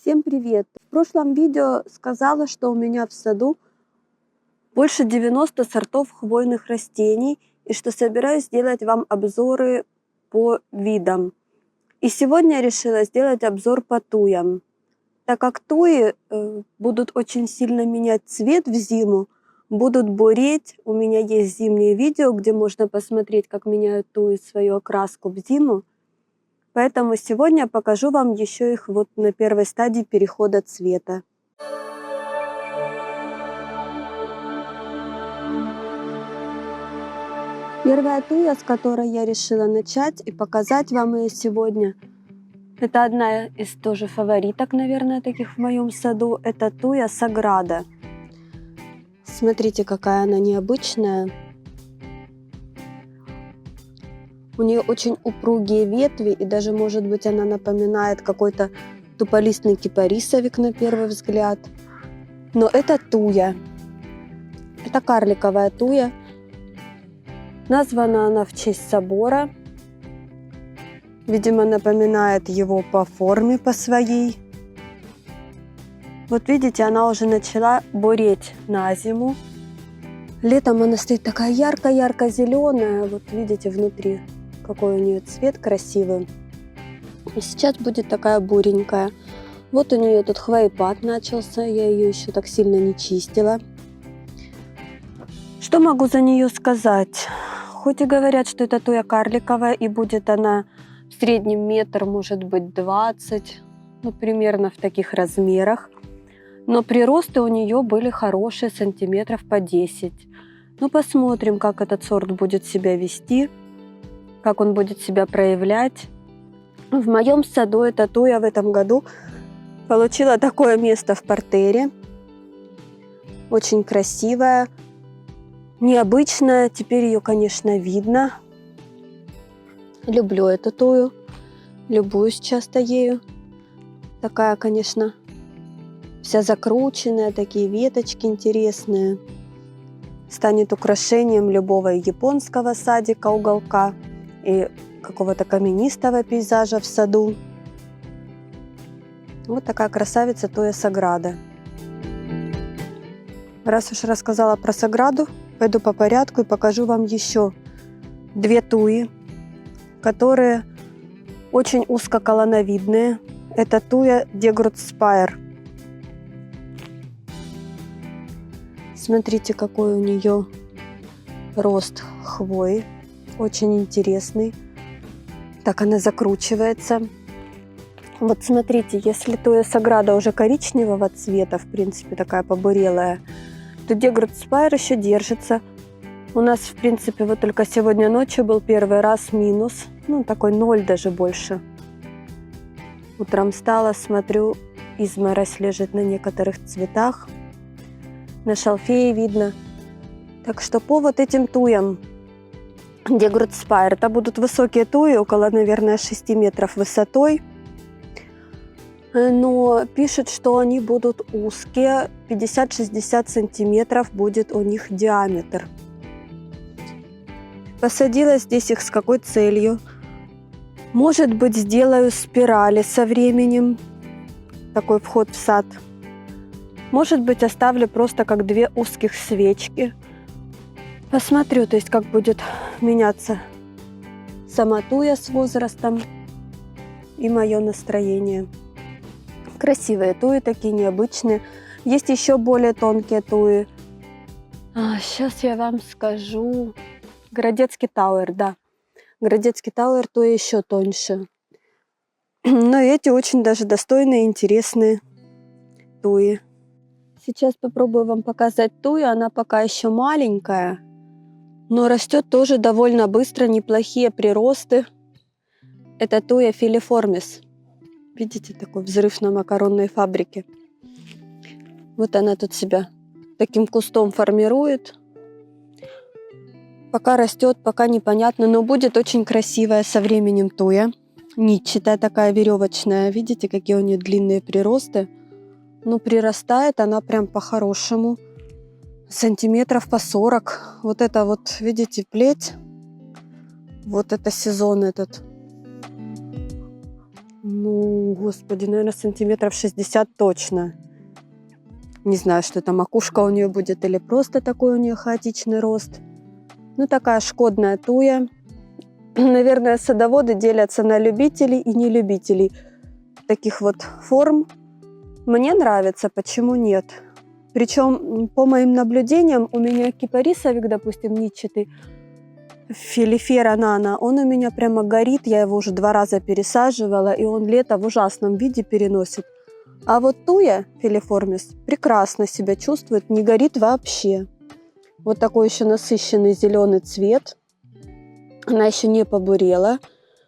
Всем привет! В прошлом видео сказала, что у меня в саду больше 90 сортов хвойных растений и что собираюсь сделать вам обзоры по видам. И сегодня я решила сделать обзор по туям. Так как туи будут очень сильно менять цвет в зиму, будут буреть. У меня есть зимнее видео, где можно посмотреть, как меняют туи свою окраску в зиму. Поэтому сегодня я покажу вам еще их вот на первой стадии перехода цвета. Первая туя, с которой я решила начать и показать вам ее сегодня, это одна из тоже фавориток, наверное, таких в моем саду. Это туя Саграда. Смотрите, какая она необычная. У нее очень упругие ветви, и даже, может быть, она напоминает какой-то туполистный кипарисовик на первый взгляд. Но это туя. Это карликовая туя. Названа она в честь собора. Видимо, напоминает его по форме, по своей. Вот видите, она уже начала буреть на зиму. Летом она стоит такая ярко-ярко-зеленая. Вот видите, внутри какой у нее цвет красивый. И сейчас будет такая буренькая. Вот у нее тут хвоепад начался. Я ее еще так сильно не чистила. Что могу за нее сказать? Хоть и говорят, что это туя карликовая, и будет она в среднем метр, может быть 20, ну примерно в таких размерах. Но приросты у нее были хорошие, сантиметров по 10. Ну посмотрим, как этот сорт будет себя вести, как он будет себя проявлять. В моем саду эта туя в этом году получила такое место в партере. Очень красивая, необычная. Теперь ее, конечно, видно. Люблю эту тую. Любуюсь часто ею. Такая, конечно, вся закрученная, такие веточки интересные. Станет украшением любого японского садика, уголка и какого-то каменистого пейзажа в саду. Вот такая красавица туя Саграда. Раз уж рассказала про Саграду, пойду по порядку и покажу вам еще две туи, которые очень узкоколоновидные. Это туя Дегрудспайр. Смотрите, какой у нее рост хвои. Очень интересный. Так она закручивается. Вот смотрите, если туя Саграда уже коричневого цвета, в принципе, такая побурелая, то Дегрудспайр еще держится. У нас, в принципе, вот только сегодня ночью был первый раз минус. Ну, такой 0 даже больше. Утром встала, смотрю, изморозь лежит на некоторых цветах. На шалфее видно. Так что по вот этим туям Дегрудспайр, это будут высокие туи, около, наверное, 6 метров высотой. Но пишут, что они будут узкие, 50-60 сантиметров будет у них диаметр. Посадила здесь их с какой целью? Может быть, сделаю спирали со временем, такой вход в сад. Может быть, оставлю просто как две узких свечки. Посмотрю, то есть как будет меняться сама туя с возрастом и мое настроение. Красивые туи, такие необычные. Есть еще более тонкие туи. Сейчас я вам скажу. Городецкий Тауэр, да. Городецкий Тауэр туя еще тоньше. Но эти очень даже достойные, интересные туи. Сейчас попробую вам показать тую. Она пока еще маленькая, но растет тоже довольно быстро, неплохие приросты. Это туя филиформис. Видите, такой взрыв на макаронной фабрике. Вот она тут себя таким кустом формирует. Пока растет, пока непонятно, но будет очень красивая со временем туя. Нитчатая такая, веревочная. Видите, какие у нее длинные приросты. Ну, прирастает она прям по-хорошему. Сантиметров по 40. Вот это вот, видите, плеть. Вот это сезон этот. Ну, господи, наверное, сантиметров 60 точно. Не знаю, что это, макушка у нее будет или просто такой у нее хаотичный рост. Ну, такая шкодная туя. Наверное, садоводы делятся на любителей и нелюбителей таких вот форм. Мне нравится, почему нет? Причем, по моим наблюдениям, у меня кипарисовик, допустим, нитчатый, филифера нано, он у меня прямо горит, я его уже 2 раза пересаживала, и он лето в ужасном виде переносит. А вот туя филиформис прекрасно себя чувствует, не горит вообще. Вот такой еще насыщенный зеленый цвет. Она еще не побурела.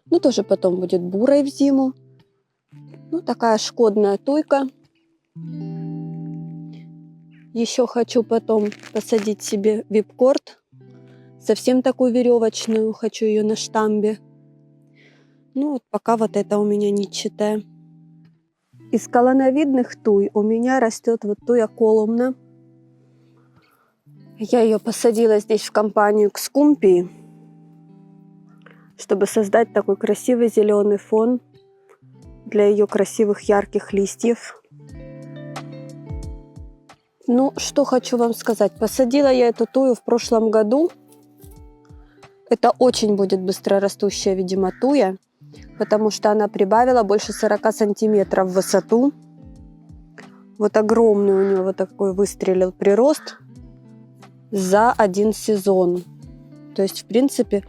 Ну, тоже потом будет бурой в зиму. Ну, такая шкодная туйка. Еще хочу потом посадить себе випкорд. Совсем такую веревочную. Хочу ее на штамбе. Ну, вот пока вот это у меня нитчатая. Из колоновидных туй у меня растет вот туя колумна. Я ее посадила здесь в компанию к скумпии, чтобы создать такой красивый зеленый фон для ее красивых ярких листьев. Ну, что хочу вам сказать. Посадила я эту тую в прошлом году. Это очень будет быстрорастущая, видимо, туя, потому что она прибавила больше 40 сантиметров в высоту. Вот огромный у нее вот такой выстрелил прирост за 1 сезон. То есть, в принципе,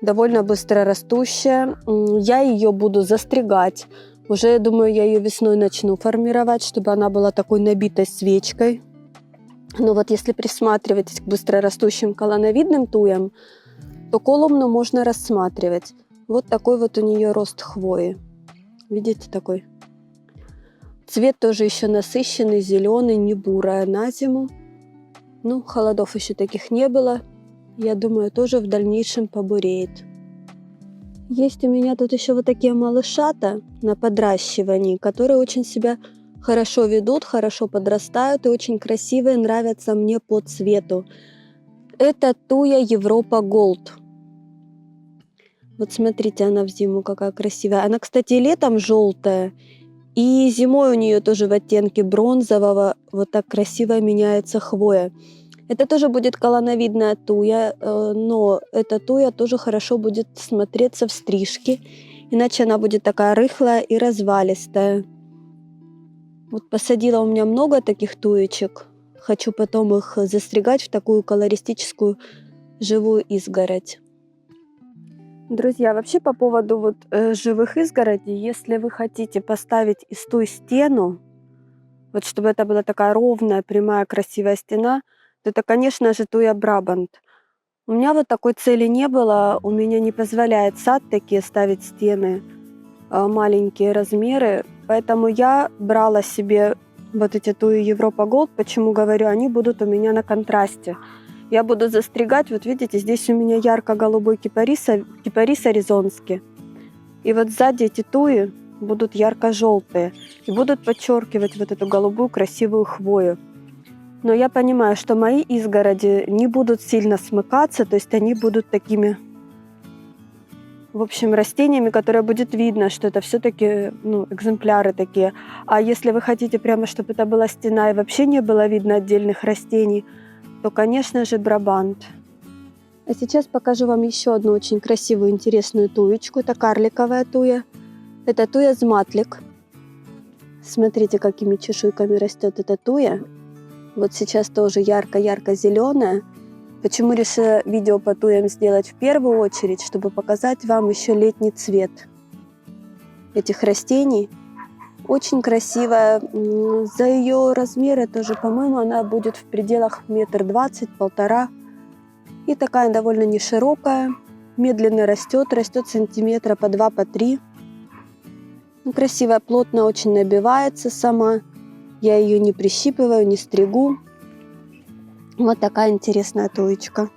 довольно быстро растущая. Я ее буду застригать. Уже, я думаю, я ее весной начну формировать, чтобы она была такой набитой свечкой. Но вот если присматривать к быстрорастущим колоновидным туям, то колумну можно рассматривать. Вот такой вот у нее рост хвои. Видите, такой? Цвет тоже еще насыщенный, зеленый, не бурая на зиму. Ну, холодов еще таких не было. Я думаю, тоже в дальнейшем побуреет. Есть у меня тут еще вот такие малышата на подращивании, которые очень себя хорошо ведут, хорошо подрастают и очень красивые, нравятся мне по цвету. Это туя Европа Голд. Вот смотрите, она в зиму какая красивая. Она, кстати, летом желтая, и зимой у нее тоже в оттенке бронзового вот так красиво меняется хвоя. Это тоже будет колоновидная туя, но эта туя тоже хорошо будет смотреться в стрижке, иначе она будет такая рыхлая и развалистая. Вот посадила у меня много таких туечек. Хочу потом их застригать в такую колористическую живую изгородь. Друзья, вообще по поводу вот живых изгородей, если вы хотите поставить из туй стену, вот чтобы это была такая ровная, прямая, красивая стена, то это, конечно же, туя Брабант. У меня вот такой цели не было, у меня не позволяет сад такие ставить стены, маленькие размеры, поэтому я брала себе вот эти туи Европа Голд. Почему говорю, они будут у меня на контрасте. Я буду застригать, вот видите, здесь у меня ярко-голубой кипарис аризонский. И вот сзади эти туи будут ярко-желтые и будут подчеркивать вот эту голубую красивую хвою. Но я понимаю, что мои изгороди не будут сильно смыкаться, то есть они будут такими, в общем, растениями, которые будет видно, что это все-таки экземпляры такие. А если вы хотите прямо, чтобы это была стена и вообще не было видно отдельных растений, то, конечно же, Брабант. А сейчас покажу вам еще одну очень красивую, интересную туечку. Это карликовая туя. Это туя Зматлик. Смотрите, какими чешуйками растет эта туя. Вот сейчас тоже ярко-ярко зеленая. Почему решила видео по туям сделать в первую очередь, чтобы показать вам еще летний цвет этих растений. Очень красивая. За ее размеры тоже, по-моему, она будет в пределах 1,20 м, 1,5 м. И такая довольно не широкая. Медленно растет сантиметра по 2, по 3. Ну, красивая, плотно очень набивается сама. Я ее не прищипываю, не стригу. Вот такая интересная туечка.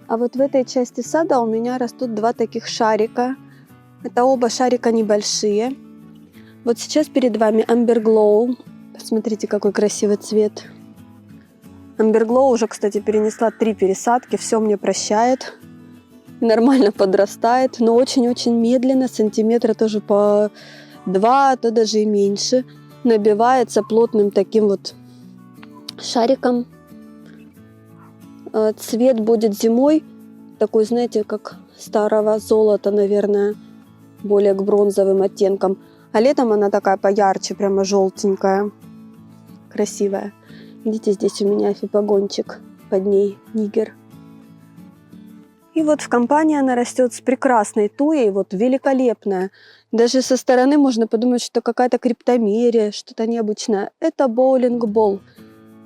А вот в этой части сада у меня растут 2 таких шарика. Это оба шарика небольшие. Вот сейчас перед вами Amber Glow. Посмотрите, какой красивый цвет. Amber Glow уже, кстати, перенесла 3 пересадки. Все мне прощает. и нормально подрастает, но очень-очень медленно, сантиметра тоже по 2, а то даже и меньше. Набивается плотным таким вот шариком. Цвет будет зимой такой, знаете, как старого золота, наверное, более к бронзовым оттенкам. А летом она такая поярче, прямо желтенькая, красивая. Видите, здесь у меня фипогончик под ней, нигер. И вот в компании она растет с прекрасной туей, вот великолепная. Даже со стороны можно подумать, что какая-то криптомерия, что-то необычное. Это боулинг-бол,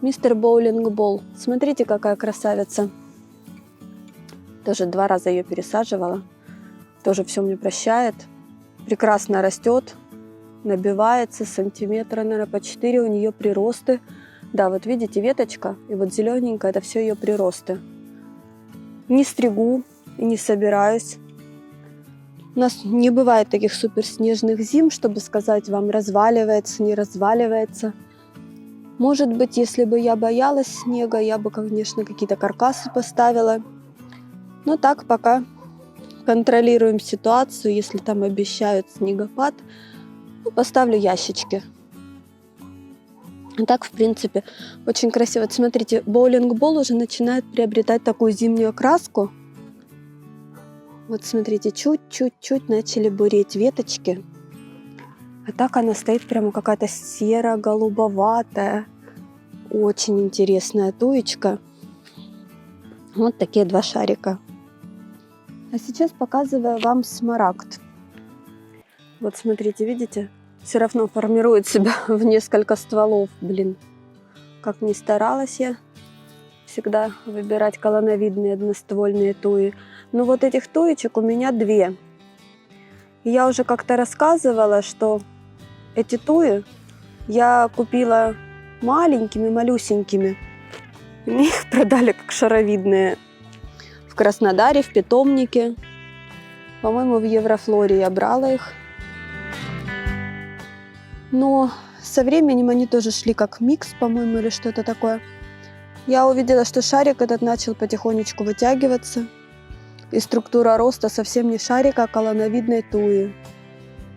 мистер боулинг-бол. Смотрите, какая красавица. Тоже 2 раза ее пересаживала. Тоже все мне прощает. Прекрасно растет, набивается, сантиметра, наверное, по 4 у нее приросты. Да, вот видите, веточка, и вот зелененькая, это все ее приросты. Не стригу и не собираюсь. У нас не бывает таких суперснежных зим, чтобы сказать вам, разваливается, не разваливается. Может быть, если бы я боялась снега, я бы, конечно, какие-то каркасы поставила. Но так пока контролируем ситуацию. Если там обещают снегопад, поставлю ящички. Так, в принципе, очень красиво. Вот смотрите, боулинг-бол уже начинает приобретать такую зимнюю окраску. Вот смотрите, чуть-чуть начали буреть веточки. А так она стоит прямо какая-то серо-голубоватая. Очень интересная туечка. Вот такие 2 шарика. А сейчас показываю вам смарагд. Вот смотрите, видите? Все равно формирует себя в несколько стволов, блин. Как ни старалась я всегда выбирать колоновидные одноствольные туи. Но вот этих туечек у меня 2. И я уже как-то рассказывала, что эти туи я купила маленькими, малюсенькими. И мне их продали как шаровидные в Краснодаре, в питомнике. По-моему, в Еврофлоре я брала их. Но со временем они тоже шли как микс, по-моему, или что-то такое. Я увидела, что шарик этот начал потихонечку вытягиваться. И структура роста совсем не шарика, а колоновидной туи.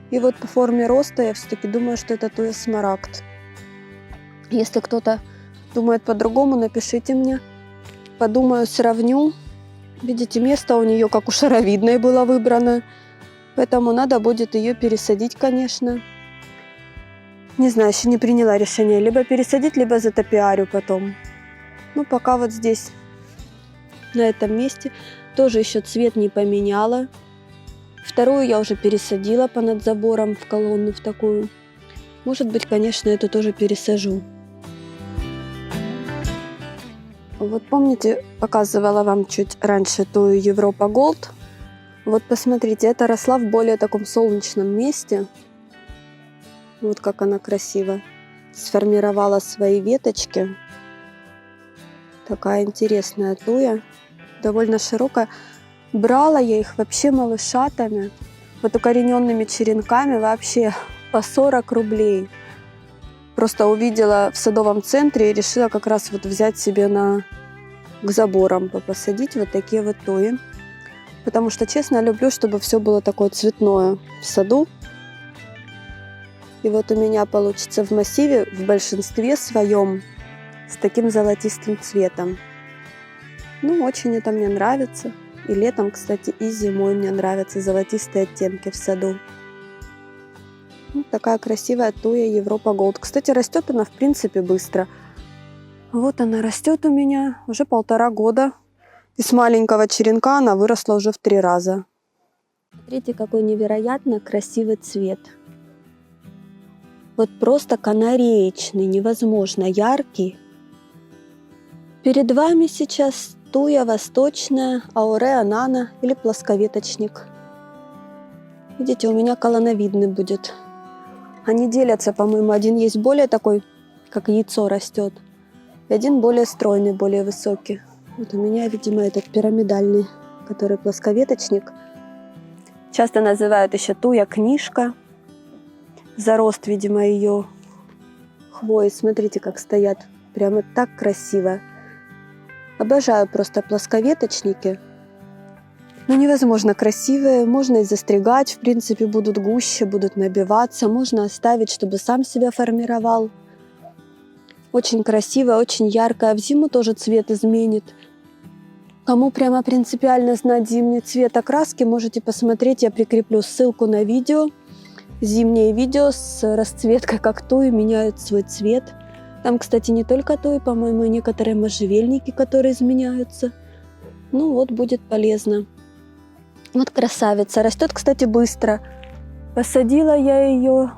И вот по форме роста я все-таки думаю, что это туя смарагд. Если кто-то думает по-другому, напишите мне. Подумаю, сравню. Видите, место у нее как у шаровидной было выбрано. Поэтому надо будет ее пересадить, конечно. Не знаю, еще не приняла решение. Либо пересадить, либо затопиарю потом. Ну, пока вот здесь, на этом месте, тоже еще цвет не поменяла. Вторую я уже пересадила понад забором в колонну в такую. Может быть, конечно, эту тоже пересажу. Вот помните, показывала вам чуть раньше тую Европа Голд. Вот посмотрите, это росла в более таком солнечном месте. Вот как она красиво сформировала свои веточки. Такая интересная туя, довольно широкая. Брала я их вообще малышатами, вот укорененными черенками вообще по 40 рублей. Просто увидела в садовом центре и решила как раз вот взять себе к заборам посадить вот такие вот туи. Потому что, честно, люблю, чтобы все было такое цветное в саду. И вот у меня получится в массиве в большинстве своем с таким золотистым цветом. Ну, очень это мне нравится. И летом, кстати, и зимой мне нравятся золотистые оттенки в саду. Вот такая красивая туя Европа Голд. Кстати, растет она в принципе быстро. Вот она растет у меня уже 1,5 года. И с маленького черенка она выросла уже в 3 раза. Смотрите, какой невероятно красивый цвет. Вот просто канареечный, невозможно яркий. Перед вами сейчас туя восточная, ауреа нано или плосковеточник. Видите, у меня колоновидный будет. Они делятся, по-моему, один есть более такой, как яйцо растет, и один более стройный, более высокий. Вот у меня, видимо, этот пирамидальный, который плосковеточник. Часто называют еще туя книжка. За рост, видимо, ее хвои. Смотрите, как стоят. Прямо так красиво. Обожаю просто плосковеточники. Ну, невозможно красивые. Можно и застригать, в принципе, будут гуще, будут набиваться. Можно оставить, чтобы сам себя формировал. Очень красивая, очень яркая. В зиму тоже цвет изменит. Кому прямо принципиально знать зимний цвет окраски, можете посмотреть. Я прикреплю ссылку на видео. Зимнее видео с расцветкой, как туи меняют свой цвет. Там, кстати, не только туи, по-моему, и некоторые можжевельники, которые изменяются. Ну вот, будет полезно. Вот красавица. Растет, кстати, быстро. Посадила я ее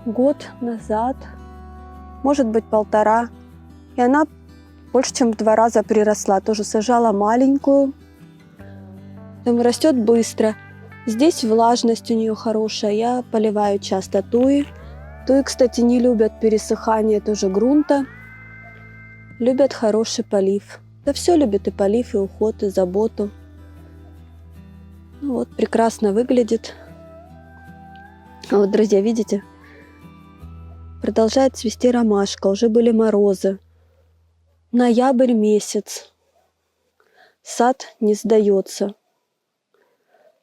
год назад, может быть, 1,5. И она больше, чем в 2 раза приросла. Тоже сажала маленькую. Там растет быстро. Здесь влажность у нее хорошая. Я поливаю часто туи. Туи, кстати, не любят пересыхание тоже грунта. Любят хороший полив. Да все любят, и полив, и уход, и заботу. Ну вот, прекрасно выглядит. А вот, друзья, видите? Продолжает цвести ромашка. Уже были морозы. Ноябрь месяц. Сад не сдается.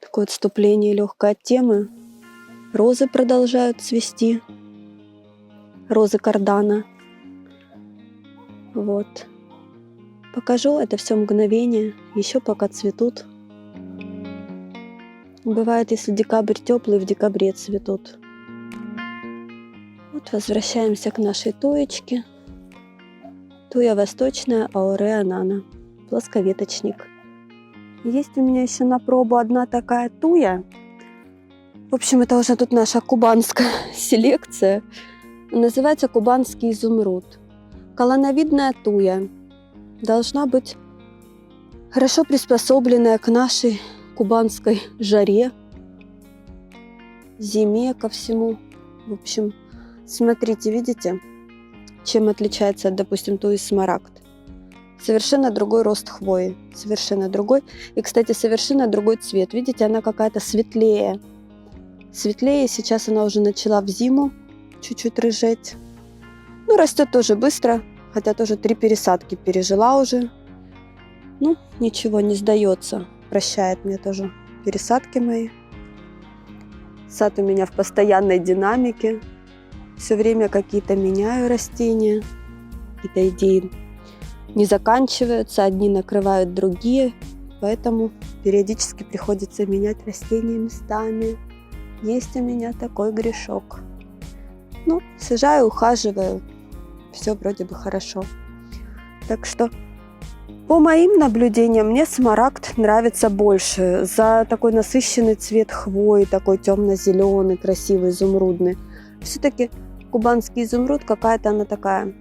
Такое отступление легкое от темы. Розы продолжают цвести. Розы кардана. Вот. Покажу это все мгновение. Еще пока цветут. Бывает, если декабрь теплый, в декабре цветут. Вот возвращаемся к нашей туечке. Туя восточная, ауреа нана. Плосковеточник. Есть у меня еще на пробу одна такая туя. В общем, это уже тут наша кубанская селекция. Называется кубанский изумруд. Колоновидная туя. Должна быть хорошо приспособленная к нашей кубанской жаре, зиме, ко всему. В общем, смотрите, видите, чем отличается, допустим, туи смарагд. Совершенно другой рост хвои, совершенно другой. И, кстати, совершенно другой цвет. Видите, она какая-то светлее. Светлее, сейчас она уже начала в зиму чуть-чуть рыжеть. Ну, растет тоже быстро, хотя тоже 3 пересадки пережила уже. Ну, ничего, не сдается. Прощает мне тоже пересадки мои. Сад у меня в постоянной динамике. Все время какие-то меняю растения. Какие-то идеи не заканчиваются, одни накрывают другие. Поэтому периодически приходится менять растения местами. Есть у меня такой грешок. Ну, сажаю, ухаживаю. Все вроде бы хорошо. Так что по моим наблюдениям, мне смарагд нравится больше за такой насыщенный цвет хвои, такой темно-зеленый, красивый, изумрудный. Все-таки кубанский изумруд какая-то она такая,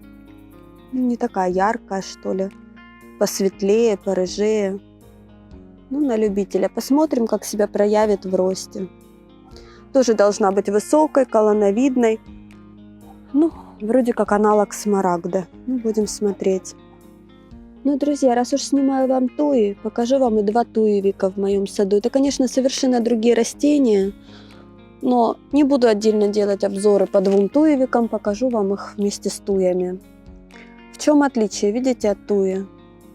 не такая яркая, что ли, посветлее, порыжее. Ну, на любителя. Посмотрим, как себя проявит в росте. Тоже должна быть высокой, колоновидной. Ну, вроде как аналог смарагда. Ну, будем смотреть. Ну, друзья, раз уж снимаю вам туи, покажу вам и 2 туевика в моем саду. Это, конечно, совершенно другие растения, но не буду отдельно делать обзоры по 2 туевикам, покажу вам их вместе с туями. В чем отличие, видите, от туи?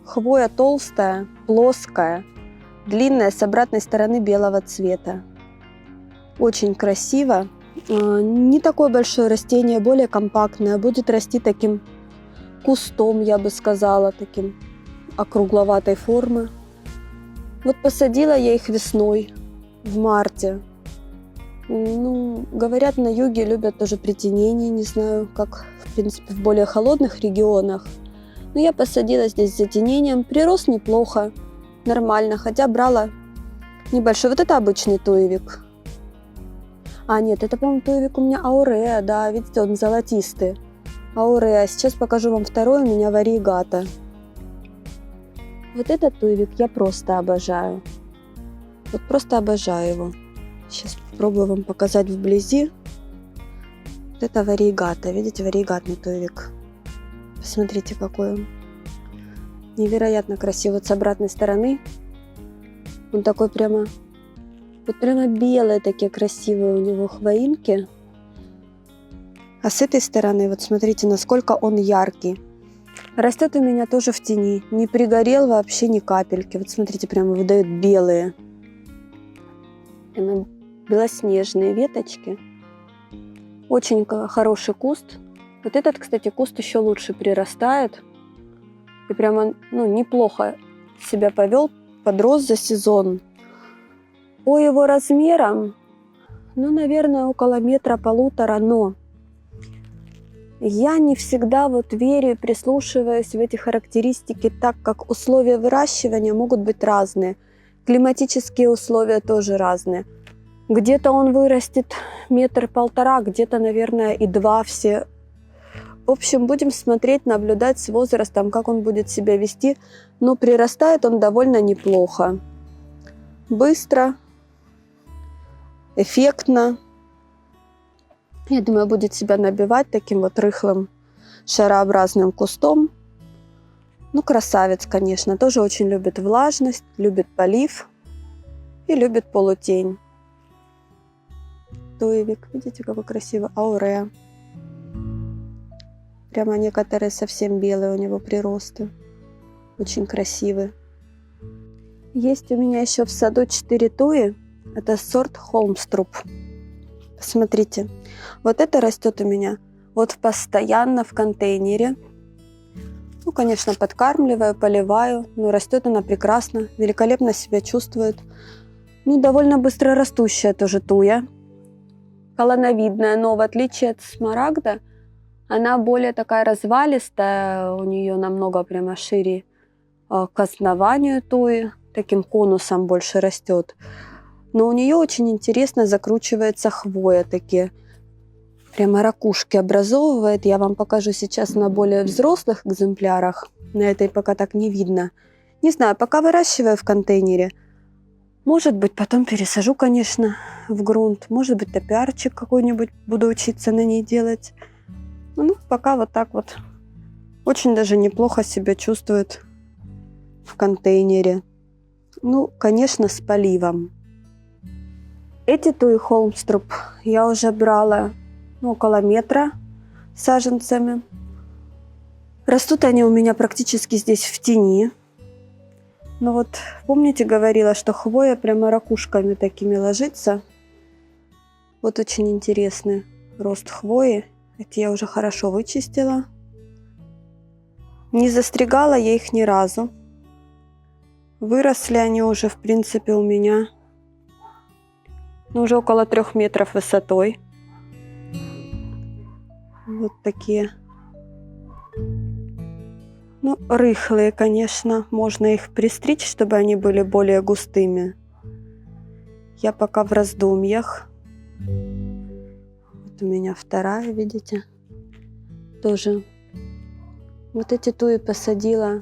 Хвоя толстая, плоская, длинная, с обратной стороны белого цвета. Очень красиво. Не такое большое растение, более компактное, будет расти таким кустом, я бы сказала, таким округловатой формы. Вот посадила я их весной, в марте. Ну, говорят, на юге любят тоже притенение, не знаю, как, в принципе, в более холодных регионах. Но я посадила здесь с затенением, прирос неплохо, нормально, хотя брала небольшой. Вот это обычный туевик. А, нет, это, по-моему, туевик у меня ауреа, да, видите, он золотистый. Ауреа. Сейчас покажу вам второй, у меня варигата. Вот этот туевик я просто обожаю. Вот просто обожаю его. Сейчас попробую вам показать вблизи. Вот это варигата. Видите, варигатный туевик. Посмотрите, какой он. Невероятно красивый. Вот с обратной стороны. Он такой прямо... Вот прямо белые такие красивые у него хвоинки. А с этой стороны, вот смотрите, насколько он яркий. Растет у меня тоже в тени. Не пригорел вообще ни капельки. Вот смотрите, прямо выдает белые. Прямо белоснежные веточки. Очень хороший куст. Вот этот, кстати, куст еще лучше прирастает. И прямо неплохо себя повел, подрос за сезон. По его размерам, наверное, около 1–1,5 метра, но я не всегда верю и прислушиваюсь в эти характеристики, так как условия выращивания могут быть разные. Климатические условия тоже разные. Где-то он вырастет 1–1,5 метра, где-то, наверное, и 2 все. В общем, будем смотреть, наблюдать с возрастом, как он будет себя вести. Но прирастает он довольно неплохо. Быстро, эффектно. Я думаю, будет себя набивать таким рыхлым шарообразным кустом. Красавец, конечно. Тоже очень любит влажность, любит полив и любит полутень. Туевик, видите, какой красивый. Ауреа. Прямо некоторые совсем белые у него приросты. Очень красивые. Есть у меня еще в саду 4 туи. Это сорт Холмструп. Смотрите, вот это растет у меня постоянно в контейнере. Конечно, подкармливаю, поливаю, но растет она прекрасно, великолепно себя чувствует. Довольно быстро растущая тоже туя. Колоновидная, но в отличие от смарагда, она более такая развалистая, у нее намного прямо шире к основанию туи, таким конусом больше растет. Но у нее очень интересно закручивается хвоя, такие прямо ракушки образовывает. Я вам покажу сейчас на более взрослых экземплярах. На этой пока так не видно. Не знаю, пока выращиваю в контейнере. Может быть, потом пересажу, конечно, в грунт. Может быть, топиарчик какой-нибудь буду учиться на ней делать. Пока так очень даже неплохо себя чувствует в контейнере. Конечно, с поливом. Эти туи Холмструп я уже брала около метра саженцами. Растут они у меня практически здесь в тени. Но помните, говорила, что хвоя прямо ракушками такими ложится. Очень интересный рост хвои. Эти я уже хорошо вычистила. Не застригала я их ни разу. Выросли они уже, в принципе, у меня уже около 3 метров высотой. Вот такие. Рыхлые, конечно. Можно их пристричь, чтобы они были более густыми. Я пока в раздумьях. У меня вторая, видите? Тоже. Эти туи посадила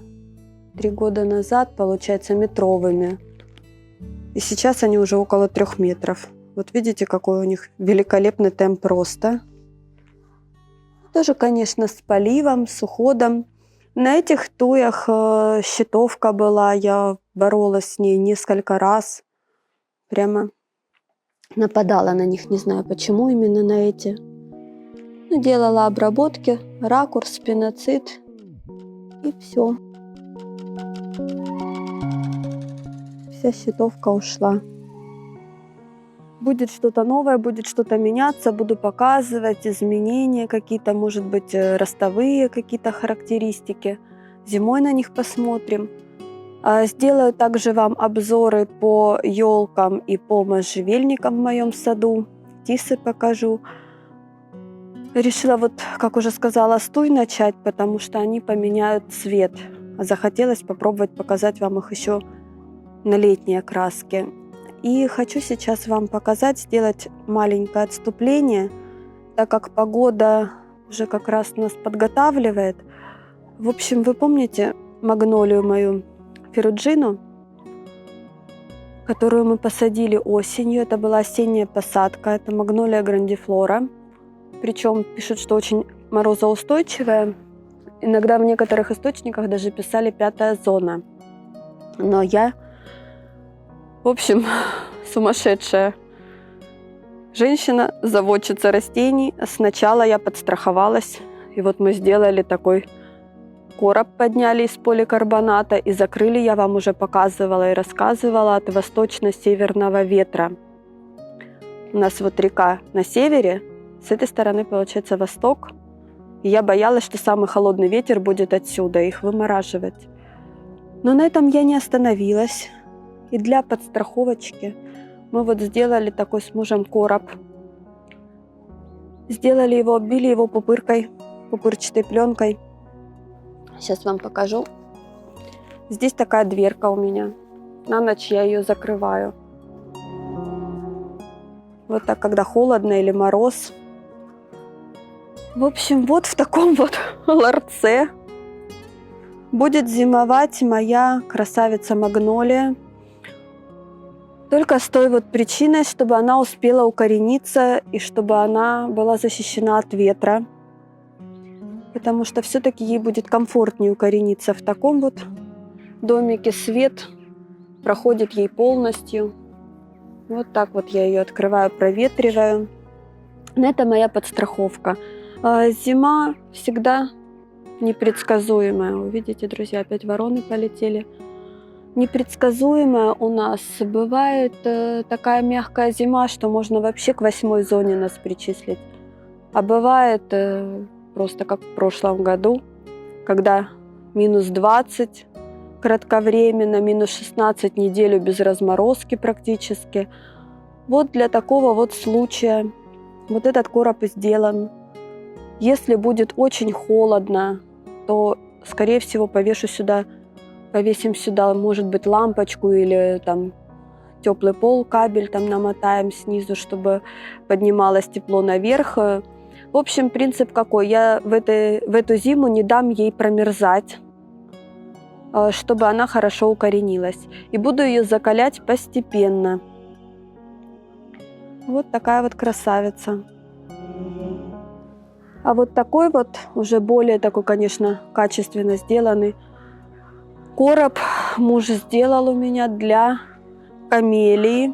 3 года назад, получается, метровыми. И сейчас они уже около 3 метров. Видите, какой у них великолепный темп роста. Тоже, конечно, с поливом, с уходом. На этих туях щитовка была, я боролась с ней несколько раз. Прямо нападала на них, не знаю, почему именно на эти. Делала обработки, ракурс, спиноцид и все. Вся щитовка ушла. Будет что-то новое, будет что-то меняться, буду показывать изменения какие-то, может быть, ростовые какие-то характеристики. Зимой на них посмотрим. Сделаю также вам обзоры по елкам и по можжевельникам в моем саду. Тисы покажу. Решила, как уже сказала, с туй начать, потому что они поменяют цвет. Захотелось попробовать показать вам их еще на летней окраске. И хочу сейчас вам показать, сделать маленькое отступление, так как погода уже как раз нас подготавливает. В общем, вы помните магнолию мою, феруджину, которую мы посадили осенью. Это была осенняя посадка, это магнолия грандифлора. Причем пишут, что очень морозоустойчивая. Иногда в некоторых источниках даже писали 5-я зона. Но я, в общем, сумасшедшая женщина, заводчица растений. Сначала я подстраховалась. И мы сделали такой короб, подняли из поликарбоната и закрыли, я вам уже показывала и рассказывала, от восточно-северного ветра. У нас вот река на севере, с этой стороны получается восток. И я боялась, что самый холодный ветер будет отсюда, их вымораживать. Но на этом я не остановилась. И для подстраховочки мы вот сделали такой с мужем короб. Сделали его, оббили его пупыркой, пупырчатой пленкой. Сейчас вам покажу. Здесь такая дверка у меня. На ночь я ее закрываю. Вот так, когда холодно или мороз. В общем, вот в таком вот ларце будет зимовать моя красавица магнолия. Только с той вот причиной, чтобы она успела укорениться и чтобы она была защищена от ветра. Потому что все-таки ей будет комфортнее укорениться в таком вот домике. Свет проходит ей полностью. Вот так вот я ее открываю, проветриваю. Это моя подстраховка. Зима всегда непредсказуемая. Вы видите, друзья, опять вороны полетели. Непредсказуемая у нас. Бывает такая мягкая зима, что можно вообще к 8-й зоне нас причислить. А бывает просто как в прошлом году, когда минус 20 кратковременно, минус 16 неделю без разморозки практически. Вот для такого вот случая вот этот короб и сделан. Если будет очень холодно, то, скорее всего, повесим сюда, может быть, лампочку или там теплый пол, кабель там намотаем снизу, чтобы поднималось тепло наверх. В общем, принцип какой? Я в эту зиму не дам ей промерзать, чтобы она хорошо укоренилась. И буду ее закалять постепенно. Вот такая вот красавица. А вот такой вот, уже более такой, конечно, качественно сделанный короб муж сделал у меня для камелии.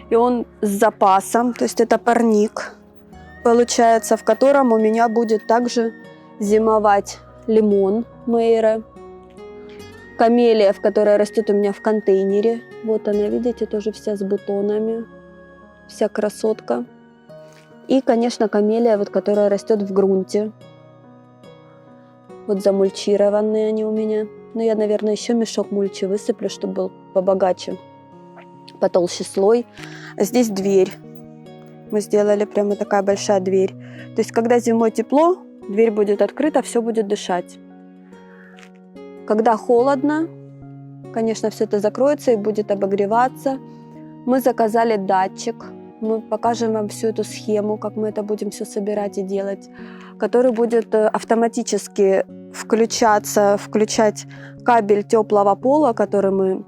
И он с запасом, то есть это парник, получается, в котором у меня будет также зимовать лимон Мейра. Камелия, в которой растет у меня в контейнере. Вот она, видите, тоже вся с бутонами. Вся красотка. И, конечно, камелия, вот, которая растет в грунте. Вот замульчированные они у меня. Но я, наверное, еще мешок мульчи высыплю, чтобы был побогаче, потолще слой. А здесь дверь. Мы сделали прямо такая большая дверь. То есть, когда зимой тепло, дверь будет открыта, все будет дышать. Когда холодно, конечно, все это закроется и будет обогреваться. Мы заказали датчик. Мы покажем вам всю эту схему, как мы это будем все собирать и делать, который будет автоматически включать кабель теплого пола, который мы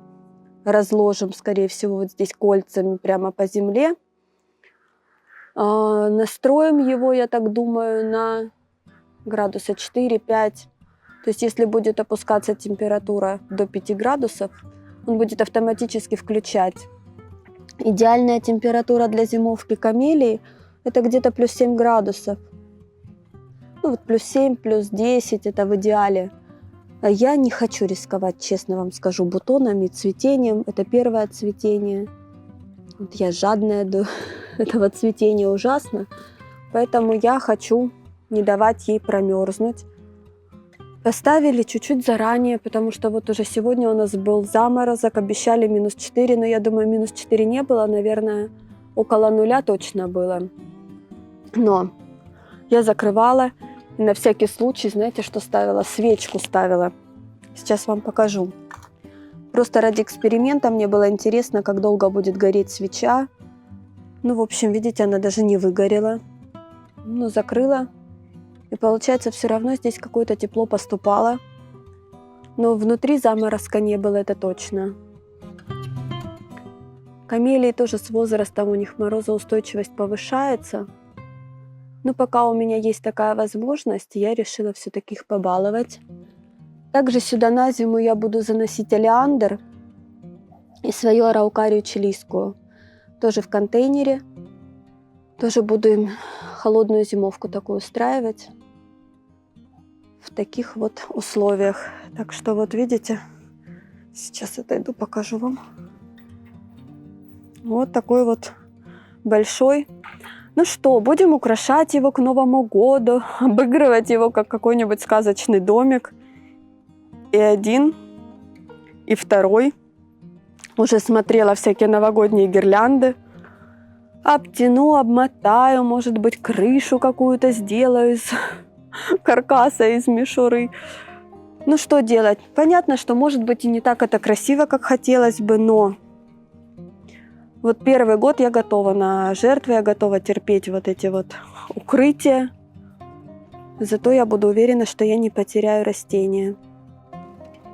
разложим, скорее всего, вот здесь кольцами прямо по земле. Настроим его, я так думаю, на градуса 4-5. То есть, если будет опускаться температура до 5 градусов, он будет автоматически включать. Идеальная температура для зимовки камелии – это где-то плюс 7 градусов. Ну вот плюс 7, плюс 10 – это в идеале. А я не хочу рисковать, честно вам скажу, бутонами, цветением. Это первое цветение. Вот я жадная до этого цветения ужасно. Поэтому я хочу не давать ей промерзнуть. Поставили чуть-чуть заранее, потому что вот уже сегодня у нас был заморозок, обещали минус 4, но я думаю, минус 4 не было, наверное, около 0 точно было. Но я закрывала, и на всякий случай, знаете, что ставила? Свечку ставила. Сейчас вам покажу. Просто ради эксперимента мне было интересно, как долго будет гореть свеча. Ну, в общем, видите, она даже не выгорела. Ну, закрыла. И получается, все равно здесь какое-то тепло поступало. Но внутри заморозка не было, это точно. Камелии тоже с возрастом, у них морозоустойчивость повышается. Но пока у меня есть такая возможность, я решила все-таки их побаловать. Также сюда на зиму я буду заносить олеандр и свою араукарию чилийскую. Тоже в контейнере. Тоже буду им холодную зимовку такую устраивать. В таких вот условиях. Так что вот видите, сейчас отойду, покажу вам. Вот такой вот большой. Ну что, будем украшать его к Новому году, обыгрывать его как какой-нибудь сказочный домик. И один, и второй. Уже смотрела всякие новогодние гирлянды. Обтяну, обмотаю, может быть, крышу какую-то сделаю из каркаса, из мишуры. Ну что делать? Понятно, что может быть и не так это красиво, как хотелось бы, но вот первый год я готова на жертвы, я готова терпеть вот эти вот укрытия. Зато я буду уверена, что я не потеряю растения.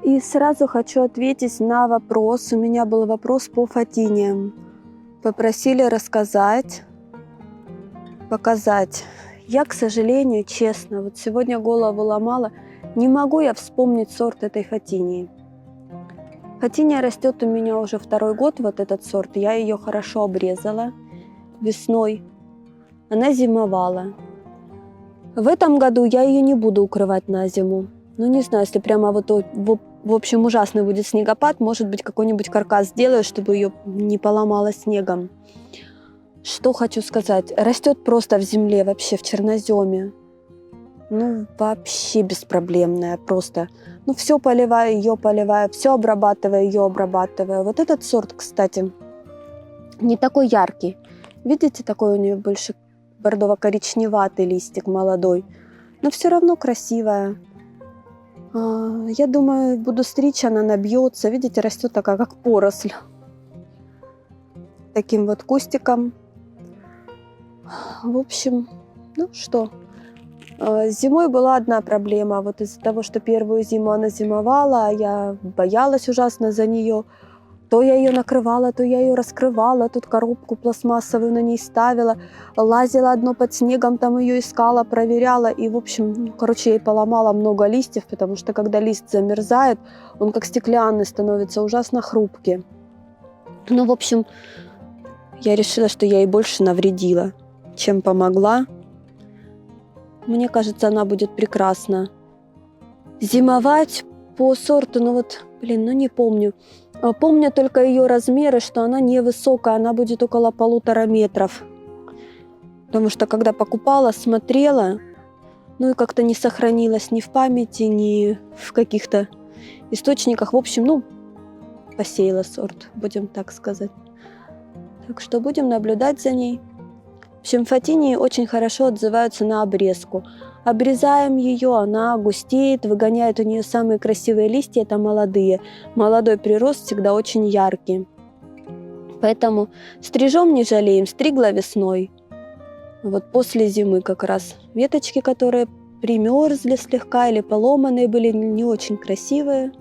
И сразу хочу ответить на вопрос. У меня был вопрос по фатиниям. Попросили рассказать, показать. Я, к сожалению, честно, вот сегодня голову ломала, не могу я вспомнить сорт этой фатинии. Фатиния растет у меня уже второй год, вот этот сорт. Я ее хорошо обрезала весной. Она зимовала. В этом году я ее не буду укрывать на зиму. Ну, не знаю, если прямо вот, в общем, ужасный будет снегопад, может быть, какой-нибудь каркас сделаю, чтобы ее не поломало снегом. Что хочу сказать. Растет просто в земле, вообще в черноземе. Ну, вообще беспроблемная, просто. Ну, все поливаю, ее поливаю, все обрабатываю, ее обрабатываю. Вот этот сорт, кстати, не такой яркий. Видите, такой у нее больше бордово-коричневатый листик молодой. Но все равно красивая. Я думаю, буду стричь, она набьется. Видите, растет такая, как поросль. Таким вот кустиком. В общем, ну что... Зимой была одна проблема. Вот из-за того, что первую зиму она зимовала, а я боялась ужасно за нее. То я ее накрывала, то я ее раскрывала, тут коробку пластмассовую на ней ставила, лазила одно под снегом, там ее искала, проверяла. И, в общем, я ей поломала много листьев, потому что когда лист замерзает, он как стеклянный становится, ужасно хрупкий. Ну, в общем, я решила, что я ей больше навредила, чем помогла. Мне кажется, она будет прекрасно зимовать по сорту, не помню. Помню только ее размеры, что она невысокая, она будет около 1,5 метров. Потому что когда покупала, смотрела, и как-то не сохранилось ни в памяти, ни в каких-то источниках. В общем, посеяла сорт, будем так сказать. Так что будем наблюдать за ней. В общем, фатинии очень хорошо отзываются на обрезку. Обрезаем ее, она густеет, выгоняет у нее самые красивые листья, это молодые. Молодой прирост всегда очень яркий. Поэтому стрижем не жалеем, стригла весной. Вот после зимы как раз веточки, которые примерзли слегка или поломанные были, не очень красивые.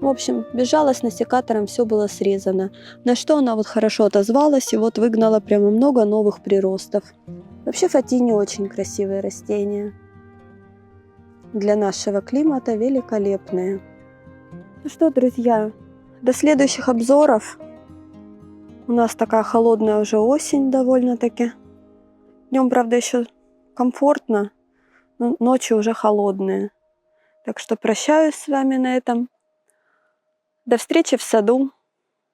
В общем, безжалостно секатором все было срезано. На что она хорошо отозвалась и выгнала прямо много новых приростов. Вообще фатинии очень красивые растения. Для нашего климата великолепные. Ну что, друзья, до следующих обзоров. У нас такая холодная уже осень довольно-таки. Днем, правда, еще комфортно, но ночи уже холодные. Так что прощаюсь с вами на этом. До встречи в саду.